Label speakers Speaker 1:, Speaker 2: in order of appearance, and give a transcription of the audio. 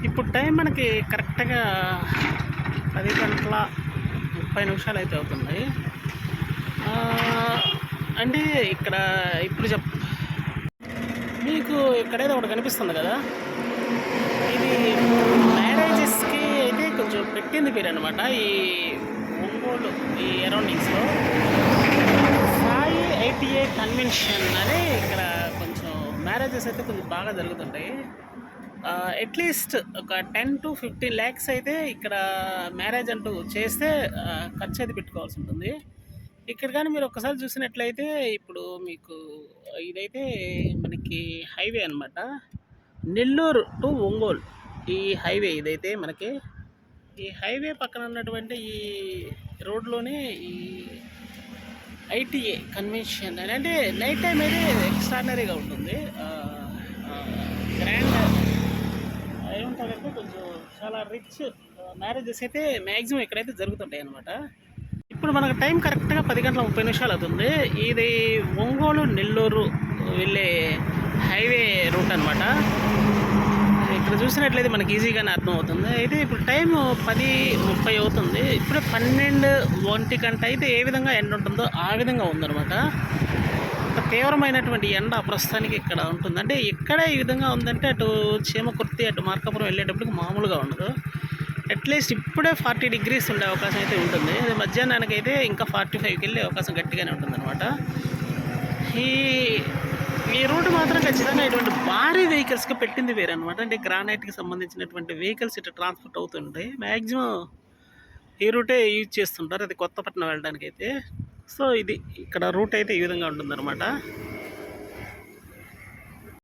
Speaker 1: ఇప్పుడు టైం మనకి కరెక్ట్‌గా 10:30 అయితే అవుతుంది. అంటే ఇక్కడ ఇప్పుడు మీకు ఇక్కడేదో ఒకటి కనిపిస్తుంది కదా! ఇది మ్యారేజెస్‌కి అయితే కొంచెం పెట్టింది పేరనమాట. ఈ ఒంగోలు ఈ అరౌండింగ్స్‌లో సాయి ఐటీఐ కన్వెన్షన్ అని ఇక్కడ కొంచెం మ్యారేజెస్ అయితే కొంచెం బాగా జరుగుతుంటాయి. అట్లీస్ట్ ఒక 10-15 lakhs అయితే ఇక్కడ మ్యారేజ్ అంటూ చేస్తే ఖర్చు అయితే పెట్టుకోవాల్సి ఉంటుంది. ఇక్కడ కానీ మీరు ఒక్కసారి చూసినట్లయితే ఇప్పుడు మీకు ఇదైతే మనకి హైవే అనమాట. నెల్లూరు టు ఒంగోలు ఈ హైవే ఇదైతే మనకి ఈ హైవే పక్కన ఉన్నటువంటి ఈ రోడ్లోనే ఈ ఐటీఏ కన్వెన్షన్ అని అంటే నైట్ టైం అయితే ఎక్స్ట్రాడినరీగా ఉంటుంది. గ్రాండ్ ఏముంటుందంటే కొంచెం చాలా రిచ్ మ్యారేజెస్ అయితే మ్యాక్సిమం ఇక్కడైతే జరుగుతుంటాయి అనమాట. ఇప్పుడు మనకు టైం కరెక్ట్గా 10:30 అవుతుంది. ఇది ఒంగోలు నెల్లూరు వెళ్ళే హైవే రూట్ అనమాట. ఇక్కడ చూసినట్లయితే మనకి ఈజీగానే అర్థమవుతుంది. అయితే ఇప్పుడు టైం 10:30 అవుతుంది. ఇప్పుడే 12-1 గంట అయితే ఏ విధంగా ఎండ ఉంటుందో ఆ విధంగా ఉందన్నమాట. తీవ్రమైనటువంటి ఎండ ప్రస్తుతానికి ఇక్కడ ఉంటుంది. అంటే ఇక్కడ ఈ విధంగా ఉందంటే అటు చీమకుర్తి అటు మార్కాపురం వెళ్ళేటప్పటికి మామూలుగా ఉండదు. అట్లీస్ట్ ఇప్పుడే 40 degrees ఉండే అవకాశం అయితే ఉంటుంది. అది మధ్యాహ్నానికైతే ఇంకా 45కి వెళ్ళే అవకాశం గట్టిగానే ఉంటుందన్నమాట. ఈ రూట్ మాత్రం ఖచ్చితంగా ఇటువంటి భారీ వెహికల్స్కి పెట్టింది వేరనమాట. అంటే గ్రానైట్కి సంబంధించినటువంటి వెహికల్స్ ఇట్లా ట్రాన్స్పోర్ట్ అవుతుంటాయి. మ్యాక్సిమం ఈ రూటే యూజ్ చేస్తుంటారు, అది కొత్తపట్నం వెళ్ళడానికి అయితే. సో ఇది ఇక్కడ రూట్ అయితే ఈ విధంగా ఉంటుందన్నమాట.